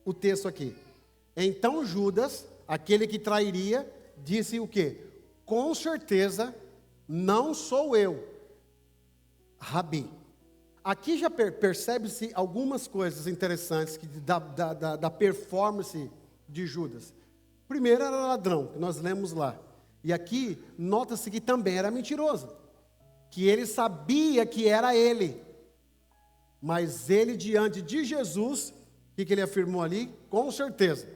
o texto aqui. Então Judas, aquele que trairia, disse o quê? Com certeza não sou eu, Rabi. Aqui já percebe-se algumas coisas interessantes da performance de Judas. Primeiro era ladrão, que nós lemos lá. E aqui nota-se que também era mentiroso. Que ele sabia que era ele. Mas ele, diante de Jesus, o que ele afirmou ali? Com certeza: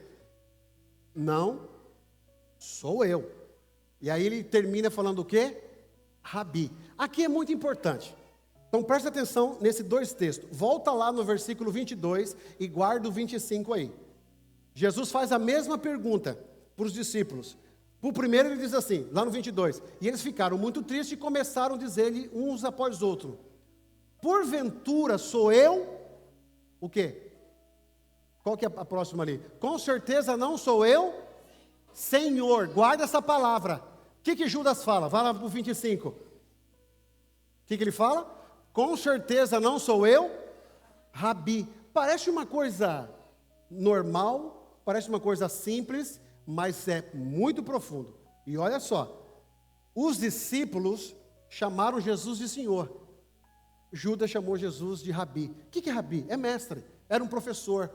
não sou eu. E aí ele termina falando o quê? Rabi. Aqui é muito importante. Então preste atenção nesses dois textos. Volta lá no versículo 22 e guarda o 25 aí. Jesus faz a mesma pergunta para os discípulos. O primeiro ele diz assim, lá no 22. E eles ficaram muito tristes e começaram a dizer-lhe uns após outros: porventura sou eu? O quê? Qual que é a próxima ali? Com certeza não sou eu, Senhor. Guarda essa palavra. O que Judas fala? Vai lá para o 25. O que ele fala? Com certeza não sou eu, Rabi. Parece uma coisa normal, parece uma coisa simples, mas é muito profundo. E olha só, os discípulos chamaram Jesus de Senhor. Judas chamou Jesus de Rabi. O que é Rabi? É mestre, era um professor.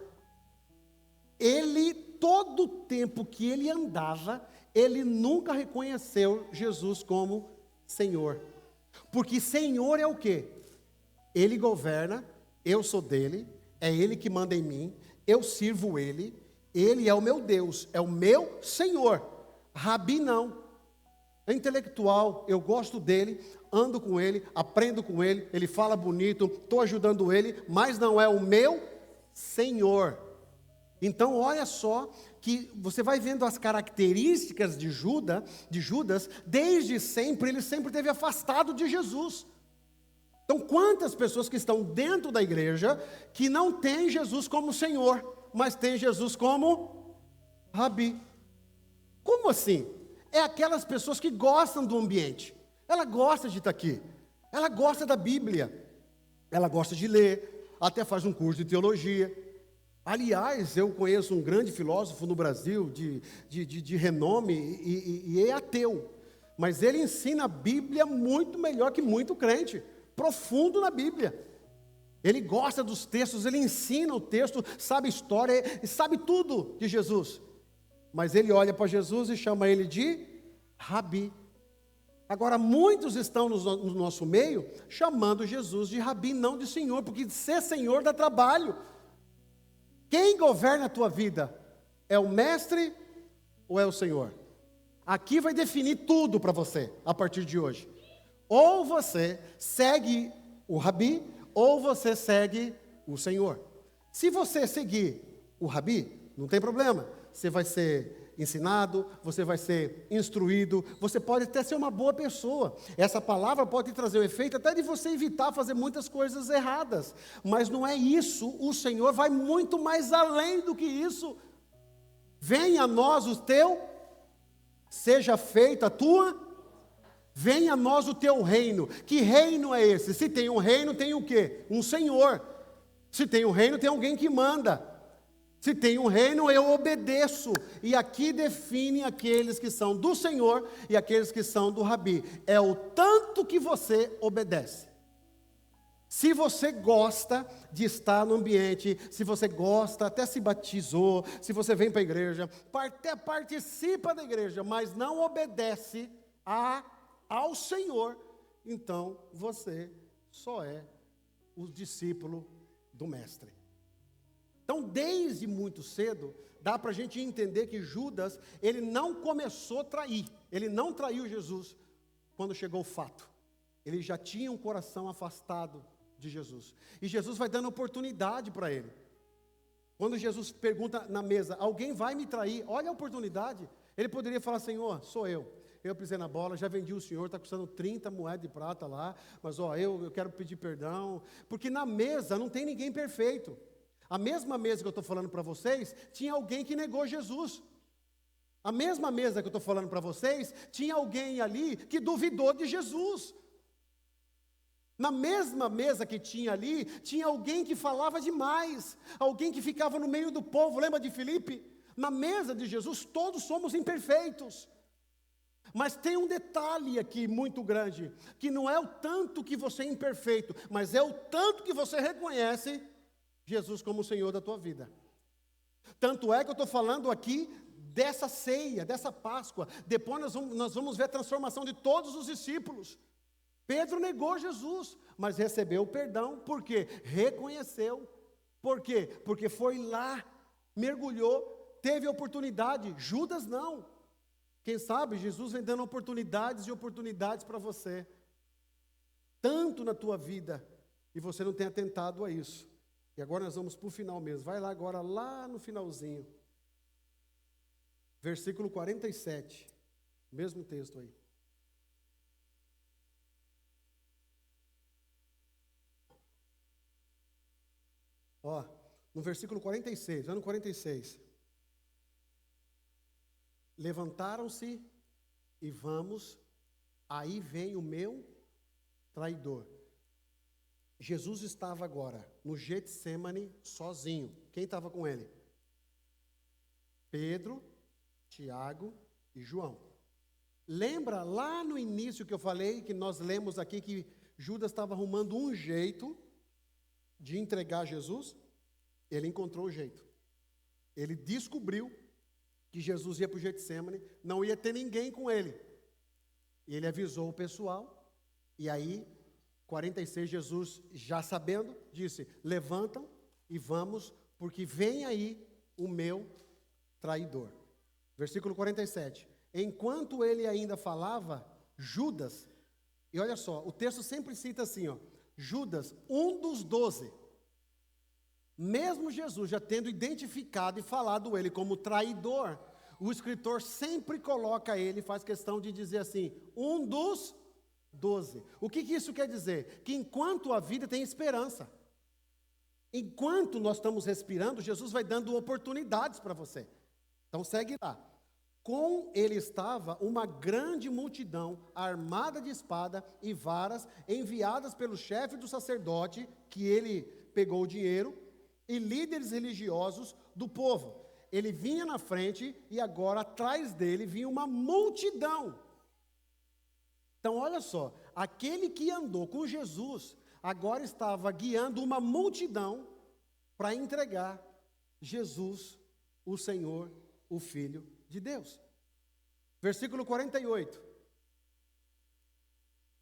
Ele, todo o tempo que ele andava, ele nunca reconheceu Jesus como Senhor. Porque Senhor é o quê? Ele governa, eu sou dele, é ele que manda em mim, eu sirvo ele é o meu Deus, é o meu Senhor. Rabi não. É intelectual, eu gosto dele, ando com ele, aprendo com ele, ele fala bonito, estou ajudando ele, mas não é o meu Senhor. Então olha só que você vai vendo as características de Judas, desde sempre, ele sempre esteve afastado de Jesus. Então quantas pessoas que estão dentro da igreja, que não têm Jesus como Senhor, mas têm Jesus como Rabi. Como assim? É aquelas pessoas que gostam do ambiente, ela gosta de estar aqui, ela gosta da Bíblia, ela gosta de ler, até faz um curso de teologia. Aliás, eu conheço um grande filósofo no Brasil, de renome, e é ateu. Mas ele ensina a Bíblia muito melhor que muito crente, profundo na Bíblia. Ele gosta dos textos, ele ensina o texto, sabe história, sabe tudo de Jesus. Mas ele olha para Jesus e chama ele de Rabi. Agora, muitos estão no nosso meio chamando Jesus de Rabi, não de Senhor, porque ser Senhor dá trabalho. Quem governa a tua vida? É o mestre ou é o Senhor? Aqui vai definir tudo para você, a partir de hoje. Ou você segue o Rabi, ou você segue o Senhor. Se você seguir o Rabi, não tem problema. Você vai ser ensinado, você vai ser instruído, você pode até ser uma boa pessoa. Essa palavra pode trazer o efeito até de você evitar fazer muitas coisas erradas. Mas não é isso, o Senhor vai muito mais além do que isso. Venha a nós o teu, seja feita a tua, venha a nós o teu reino. Que reino é esse? Se tem um reino, tem o quê? Um Senhor. Se tem um reino, tem alguém que manda. Se tem um reino, eu obedeço. E aqui define aqueles que são do Senhor e aqueles que são do Rabi. É o tanto que você obedece. Se você gosta de estar no ambiente, se você gosta, até se batizou, se você vem para a igreja, até participa da igreja, mas não obedece ao Senhor, então você só é o discípulo do Mestre. Então, desde muito cedo, dá para a gente entender que Judas, ele não começou a trair, ele não traiu Jesus quando chegou o fato. Ele já tinha um coração afastado de Jesus. E Jesus vai dando oportunidade para ele. Quando Jesus pergunta na mesa, alguém vai me trair? Olha a oportunidade. Ele poderia falar, Senhor, sou eu. Eu pisei na bola, já vendi o Senhor, está custando 30 moedas de prata lá. Mas eu quero pedir perdão. Porque na mesa não tem ninguém perfeito. A mesma mesa que eu estou falando para vocês, tinha alguém que negou Jesus. A mesma mesa que eu estou falando para vocês, tinha alguém ali que duvidou de Jesus. Na mesma mesa que tinha ali, tinha alguém que falava demais, alguém que ficava no meio do povo, lembra de Filipe? Na mesa de Jesus, todos somos imperfeitos. Mas tem um detalhe aqui muito grande, que não é o tanto que você é imperfeito, mas é o tanto que você reconhece Jesus como o Senhor da tua vida. Tanto é que eu estou falando aqui dessa ceia, dessa Páscoa. Depois nós vamos ver a transformação de todos os discípulos. Pedro negou Jesus, mas recebeu o perdão, porque reconheceu. Por quê? Porque foi lá, mergulhou, teve oportunidade. Judas não. Quem sabe Jesus vem dando oportunidades e oportunidades para você, tanto na tua vida, e você não tem atentado a isso. E agora nós vamos para o final mesmo. Vai lá agora, lá no finalzinho. Versículo 47. Mesmo texto aí. Ó, no versículo 46, ano 46. Levantaram-se e vamos, aí vem o meu traidor. Jesus estava agora no Getsêmani sozinho. Quem estava com ele? Pedro, Tiago e João. Lembra lá no início que eu falei, que nós lemos aqui, que Judas estava arrumando um jeito de entregar Jesus? Ele encontrou o jeito. Ele descobriu que Jesus ia para o Getsêmani, não ia ter ninguém com ele. E ele avisou o pessoal, e aí, 46, Jesus, já sabendo, disse: levantam e vamos, porque vem aí o meu traidor. Versículo 47. Enquanto ele ainda falava, Judas, e olha só, o texto sempre cita assim, ó, Judas, um dos 12, mesmo Jesus já tendo identificado e falado ele como traidor, o escritor sempre coloca ele, faz questão de dizer assim, um dos 12. O que isso quer dizer? Que enquanto a vida tem esperança, enquanto nós estamos respirando, Jesus vai dando oportunidades para você. Então segue lá. Com ele estava uma grande multidão, armada de espada e varas, enviadas pelo chefe do sacerdote, que ele pegou o dinheiro, e líderes religiosos do povo. Ele vinha na frente e agora atrás dele vinha uma multidão. Então olha só, aquele que andou com Jesus, agora estava guiando uma multidão para entregar Jesus, o Senhor, o Filho de Deus. Versículo 48.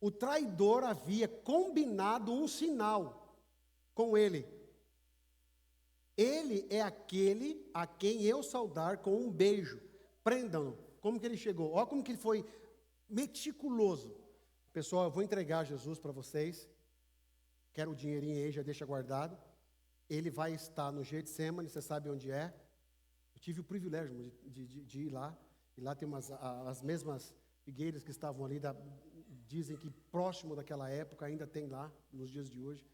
O traidor havia combinado um sinal com ele. Ele é aquele a quem eu saudar com um beijo. Prendam-no. Como que ele chegou? Olha como que ele foi meticuloso. Pessoal, eu vou entregar Jesus para vocês. Quero o dinheirinho aí, já deixa guardado. Ele vai estar no Getsêmani, você sabe onde é. Eu tive o privilégio de ir lá. E lá tem as mesmas figueiras que estavam ali, dizem que próximo daquela época, ainda tem lá, nos dias de hoje.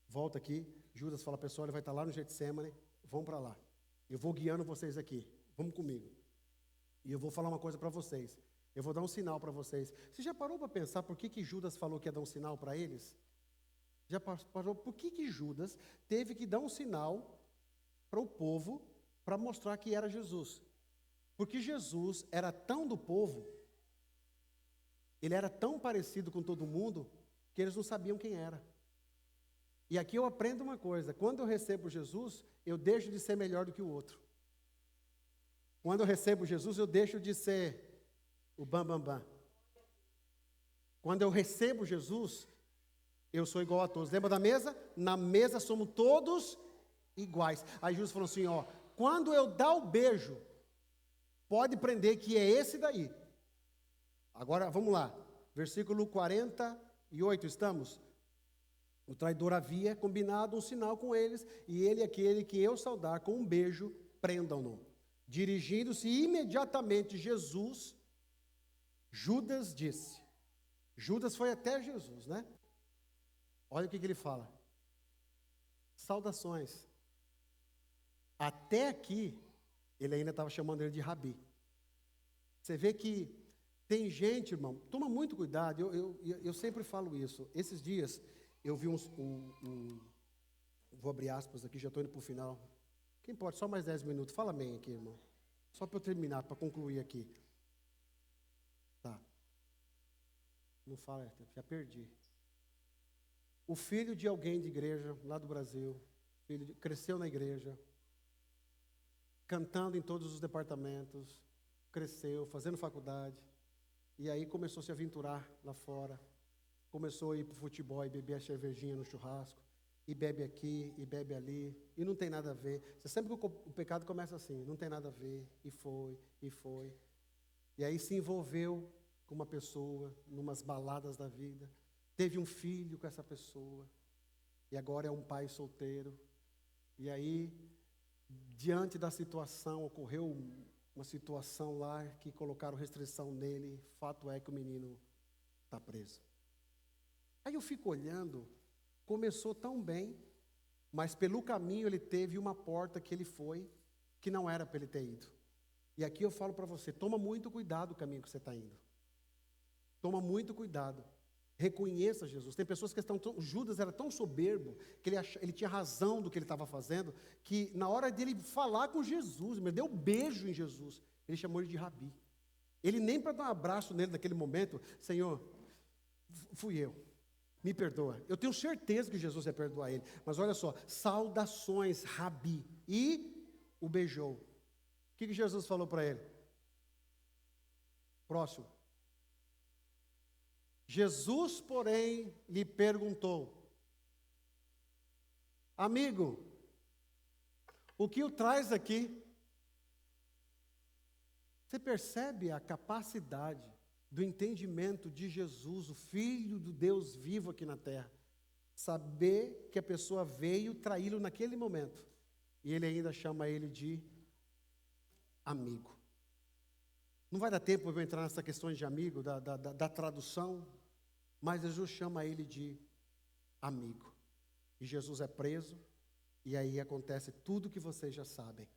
Volta aqui, Judas fala, pessoal, ele vai estar lá no Getsêmani, vão para lá. Eu vou guiando vocês aqui, vamos comigo. E eu vou falar uma coisa para vocês, eu vou dar um sinal para vocês. Você já parou para pensar por que Judas falou que ia dar um sinal para eles? Já parou? Por que Judas teve que dar um sinal para o povo para mostrar que era Jesus? Porque Jesus era tão do povo, ele era tão parecido com todo mundo, que eles não sabiam quem era. E aqui eu aprendo uma coisa, quando eu recebo Jesus, eu deixo de ser melhor do que o outro. Quando eu recebo Jesus, eu deixo de ser o bam. Quando eu recebo Jesus, eu sou igual a todos. Lembra da mesa? Na mesa somos todos iguais. Aí Jesus falou assim, ó, quando eu dar o beijo, pode prender que é esse daí. Agora, vamos lá. Versículo 48, estamos? O traidor havia combinado um sinal com eles, e ele, aquele que eu saudar com um beijo, prendam-no. Dirigindo-se imediatamente Jesus, Judas disse. Judas foi até Jesus, né? Olha o que ele fala. Saudações. Até aqui, ele ainda estava chamando ele de Rabi. Você vê que tem gente, irmão, toma muito cuidado, eu sempre falo isso. Esses dias eu vi vou abrir aspas aqui, já estou indo para o final. Quem pode? Só mais 10 minutos. Fala amém aqui, irmão. Só para eu terminar, para concluir aqui. Tá. Não fala, já perdi. O filho de alguém de igreja, lá do Brasil, cresceu na igreja, cantando em todos os departamentos, cresceu, fazendo faculdade, e aí começou a se aventurar lá fora, começou a ir para o futebol e beber a cervejinha no churrasco, e bebe aqui, e bebe ali, e não tem nada a ver. Você sempre que o pecado começa assim, não tem nada a ver, e foi. E aí se envolveu com uma pessoa, numas baladas da vida, teve um filho com essa pessoa, e agora é um pai solteiro. E aí, diante da situação, ocorreu uma situação lá que colocaram restrição nele, fato é que o menino está preso. Aí eu fico olhando, começou tão bem, mas pelo caminho ele teve uma porta que ele foi, que não era para ele ter ido. E aqui eu falo para você, toma muito cuidado o caminho que você está indo. Toma muito cuidado. Reconheça Jesus. Tem pessoas que Judas era tão soberbo, que ele tinha razão do que ele estava fazendo, que na hora dele falar com Jesus, ele deu um beijo em Jesus, ele chamou ele de Rabi. Ele nem para dar um abraço nele naquele momento, Senhor, fui eu, me perdoa. Eu tenho certeza que Jesus ia perdoar ele, mas olha só, saudações, Rabi, e o beijou. O que Jesus falou para ele? Próximo. Jesus, porém, lhe perguntou: amigo, o que o traz aqui? Você percebe a capacidade do entendimento de Jesus, o Filho do Deus vivo aqui na terra? Saber que a pessoa veio traí-lo naquele momento, e ele ainda chama ele de amigo. Não vai dar tempo para eu entrar nessa questão de amigo, da tradução, mas Jesus chama ele de amigo. E Jesus é preso, e aí acontece tudo que vocês já sabem.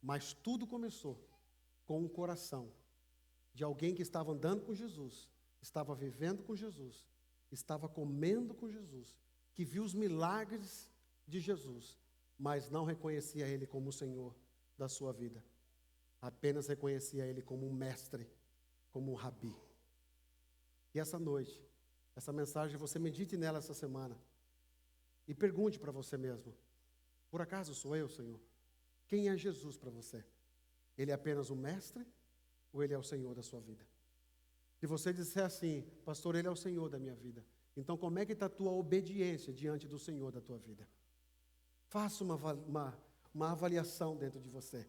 Mas tudo começou com um coração de alguém que estava andando com Jesus, estava vivendo com Jesus, estava comendo com Jesus, que viu os milagres de Jesus, mas não reconhecia Ele como o Senhor da sua vida. Apenas reconhecia Ele como um mestre, como um rabi. E essa noite, essa mensagem, você medite nela essa semana. E pergunte para você mesmo: por acaso sou eu, Senhor? Quem é Jesus para você? Ele é apenas um mestre ou Ele é o Senhor da sua vida? Se você disser assim: pastor, Ele é o Senhor da minha vida, então como é que está a tua obediência diante do Senhor da tua vida? Faça uma avaliação dentro de você.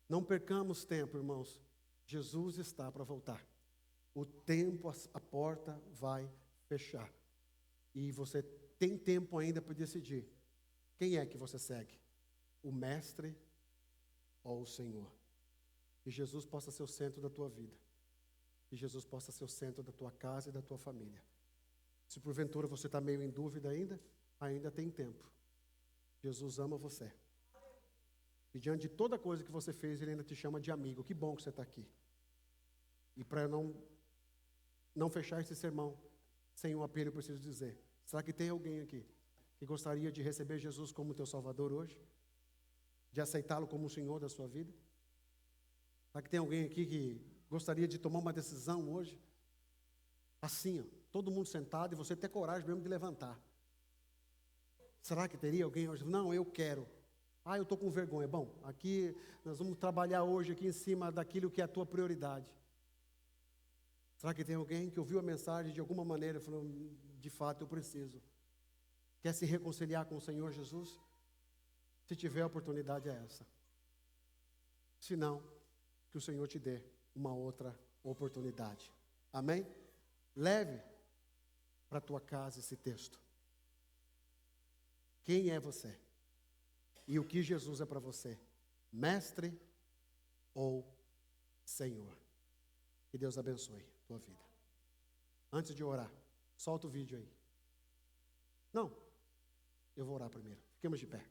Não percamos tempo, irmãos. Jesus está para voltar. O tempo, a porta vai fechar. E você tem tempo ainda para decidir. Quem é que você segue? O mestre ou o Senhor? Que Jesus possa ser o centro da tua vida. Que Jesus possa ser o centro da tua casa e da tua família. Se porventura você está meio em dúvida ainda tem tempo. Jesus ama você. E diante de toda coisa que você fez, Ele ainda te chama de amigo. Que bom que você está aqui. E para não fechar esse sermão sem um apelo, eu preciso dizer: será que tem alguém aqui que gostaria de receber Jesus como teu Salvador hoje? De aceitá-lo como o Senhor da sua vida? Será que tem alguém aqui que gostaria de tomar uma decisão hoje? Assim, ó, todo mundo sentado e você ter coragem mesmo de levantar. Será que teria alguém hoje? Não, eu quero. Eu estou com vergonha. Bom, aqui nós vamos trabalhar hoje aqui em cima daquilo que é a tua prioridade. Será que tem alguém que ouviu a mensagem de alguma maneira e falou: de fato eu preciso? Quer se reconciliar com o Senhor Jesus? Se tiver a oportunidade, é essa. Se não, que o Senhor te dê uma outra oportunidade. Amém? Leve para a tua casa esse texto. Quem é você? E o que Jesus é para você? Mestre ou Senhor? Que Deus abençoe a tua vida. Antes de orar, solta o vídeo aí. Não, eu vou orar primeiro. Fiquemos de pé.